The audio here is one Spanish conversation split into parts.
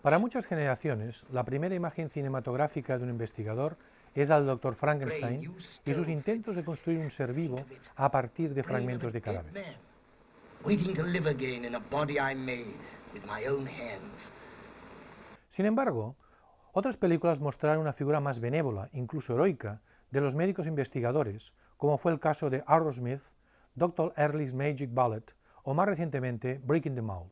Para muchas generaciones, la primera imagen cinematográfica de un investigador es la del Dr. Frankenstein y sus intentos de construir un ser vivo a partir de fragmentos de cadáveres. Sin embargo, otras películas mostraron una figura más benévola, incluso heroica, de los médicos investigadores, como fue el caso de Arrowsmith, Dr. Early's Magic Bullet o más recientemente Breaking the Mold.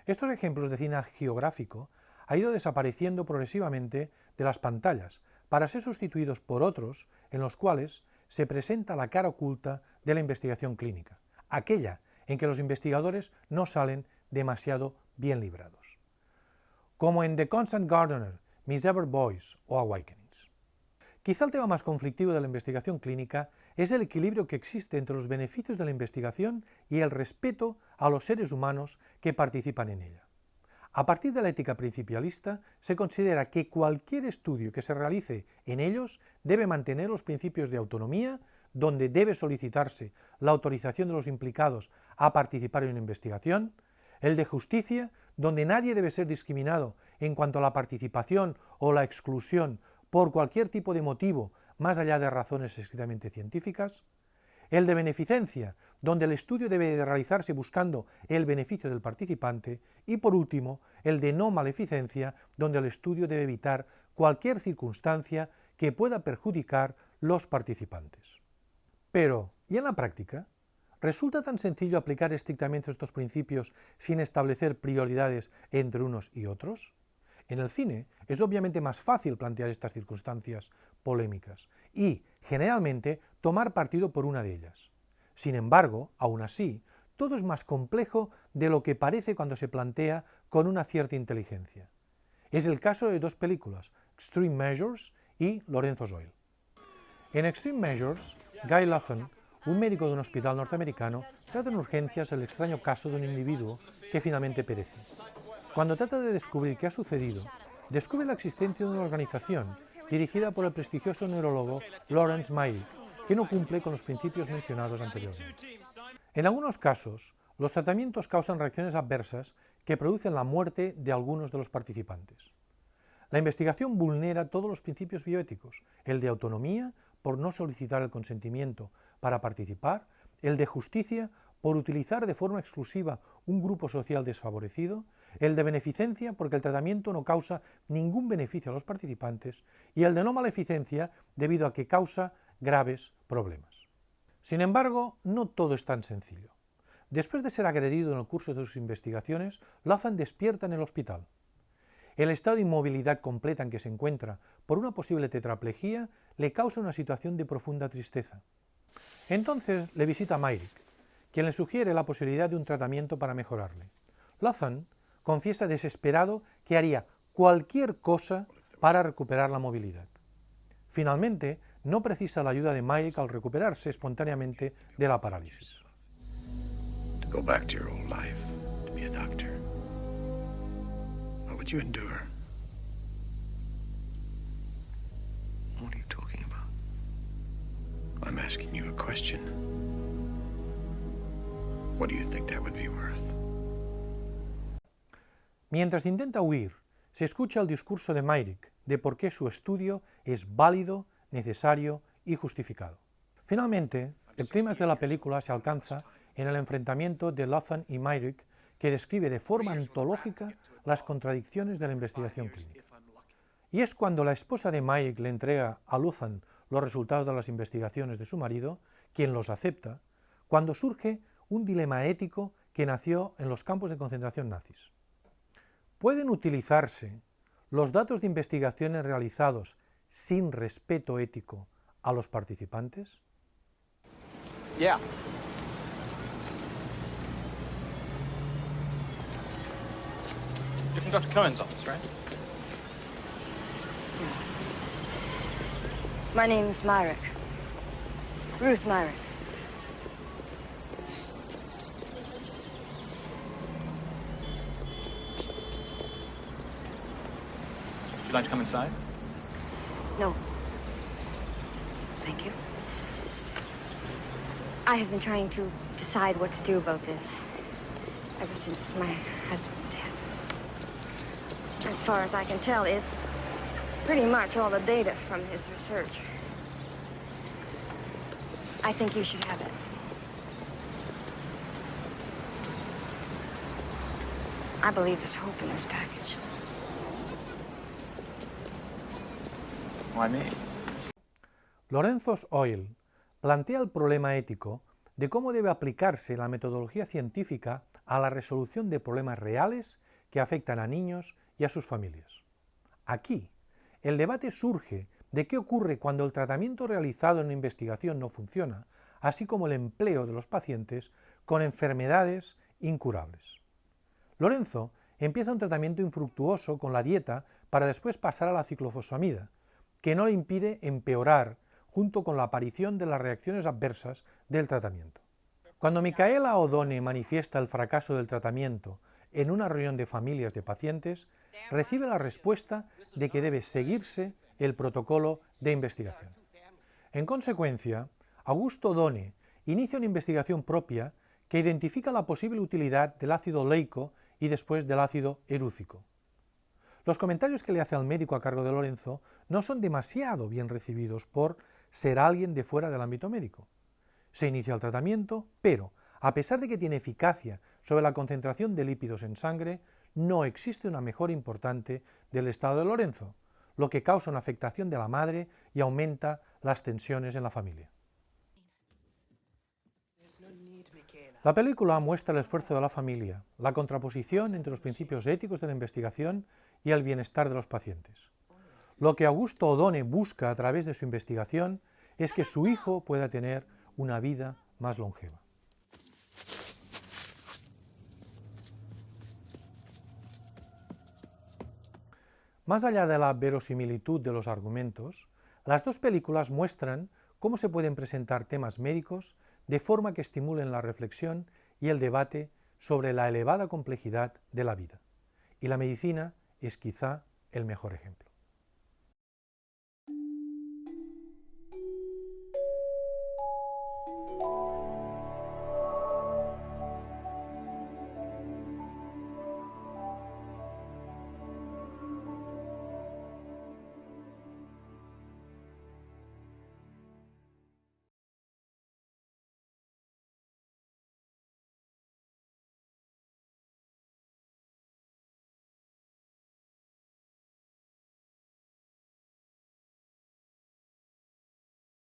Estos ejemplos de cine geográfico han ido desapareciendo progresivamente de las pantallas para ser sustituidos por otros en los cuales se presenta la cara oculta de la investigación clínica, aquella en que los investigadores no salen demasiado bien librados, como en The Constant Gardener, Miss Ever Boys o Awakenings. Quizá el tema más conflictivo de la investigación clínica es el equilibrio que existe entre los beneficios de la investigación y el respeto a los seres humanos que participan en ella. A partir de la ética principialista, se considera que cualquier estudio que se realice en ellos debe mantener los principios de autonomía, donde debe solicitarse la autorización de los implicados a participar en una investigación, el de justicia, donde nadie debe ser discriminado en cuanto a la participación o la exclusión por cualquier tipo de motivo más allá de razones estrictamente científicas, el de beneficencia, donde el estudio debe de realizarse buscando el beneficio del participante, y por último, el de no maleficencia, donde el estudio debe evitar cualquier circunstancia que pueda perjudicar los participantes. Pero, ¿y en la práctica? ¿Resulta tan sencillo aplicar estrictamente estos principios sin establecer prioridades entre unos y otros? En el cine es obviamente más fácil plantear estas circunstancias polémicas y, generalmente, tomar partido por una de ellas. Sin embargo, aún así, todo es más complejo de lo que parece cuando se plantea con una cierta inteligencia. Es el caso de dos películas, Extreme Measures y Lorenzo's Oil. En Extreme Measures, Guy Lawson, un médico de un hospital norteamericano, trata en urgencias el extraño caso de un individuo que finalmente perece. Cuando trata de descubrir qué ha sucedido, descubre la existencia de una organización dirigida por el prestigioso neurólogo Lawrence Myrick, que no cumple con los principios mencionados anteriormente. En algunos casos, los tratamientos causan reacciones adversas que producen la muerte de algunos de los participantes. La investigación vulnera todos los principios bioéticos, el de autonomía por no solicitar el consentimiento para participar, el de justicia por utilizar de forma exclusiva un grupo social desfavorecido, el de beneficencia porque el tratamiento no causa ningún beneficio a los participantes y el de no maleficencia debido a que causa graves problemas. Sin embargo, no todo es tan sencillo. Después de ser agredido en el curso de sus investigaciones, Lawson despierta en el hospital. El estado de inmovilidad completa en que se encuentra por una posible tetraplegia le causa una situación de profunda tristeza. Entonces le visita Myrick, quien le sugiere la posibilidad de un tratamiento para mejorarle. Lawson confiesa desesperado que haría cualquier cosa para recuperar la movilidad. Finalmente, no precisa la ayuda de Myrick al recuperarse espontáneamente de la parálisis. Go back to your old life, to be a doctor. What would you endure? What are you talking about? I'm asking you a question. What do you think that would be worth? Mientras intenta huir, se escucha el discurso de Myrick de por qué su estudio es válido, necesario y justificado. Finalmente, el clímax de la película se alcanza en el enfrentamiento de Lawson y Myrick, que describe de forma antológica las contradicciones de la investigación clínica. Y es cuando la esposa de Myrick le entrega a Lawson los resultados de las investigaciones de su marido, quien los acepta, cuando surge un dilema ético que nació en los campos de concentración nazis. ¿Pueden utilizarse los datos de investigaciones realizados sin respeto ético a los participantes? Yeah. You're from Dr. Cohen's office, right? My name's Myrick. Ruth Myrick. Would you like to come inside? No. Thank you. I have been trying to decide what to do about this ever since my husband's death. As far as I can tell, it's pretty much all the data from his research. I think you should have it. I believe there's hope in this package. Why me? Lorenzo's Oil plantea el problema ético de cómo debe aplicarse la metodología científica a la resolución de problemas reales que afectan a niños y a sus familias. Aquí, el debate surge de qué ocurre cuando el tratamiento realizado en una investigación no funciona, así como el empleo de los pacientes con enfermedades incurables. Lorenzo empieza un tratamiento infructuoso con la dieta para después pasar a la ciclofosfamida, que no le impide empeorar junto con la aparición de las reacciones adversas del tratamiento. Cuando Micaela O'Donnell manifiesta el fracaso del tratamiento en una reunión de familias de pacientes, recibe la respuesta de que debe seguirse el protocolo de investigación. En consecuencia, Augusto O'Donnell inicia una investigación propia que identifica la posible utilidad del ácido oleico y después del ácido erúcico. Los comentarios que le hace al médico a cargo de Lorenzo no son demasiado bien recibidos por ser alguien de fuera del ámbito médico. Se inicia el tratamiento, pero, a pesar de que tiene eficacia sobre la concentración de lípidos en sangre, no existe una mejora importante del estado de Lorenzo, lo que causa una afectación de la madre y aumenta las tensiones en la familia. La película muestra el esfuerzo de la familia, la contraposición entre los principios éticos de la investigación y el bienestar de los pacientes. Lo que Augusto O'Donnell busca a través de su investigación es que su hijo pueda tener una vida más longeva. Más allá de la verosimilitud de los argumentos, las dos películas muestran cómo se pueden presentar temas médicos de forma que estimulen la reflexión y el debate sobre la elevada complejidad de la vida. Y la medicina es quizá el mejor ejemplo.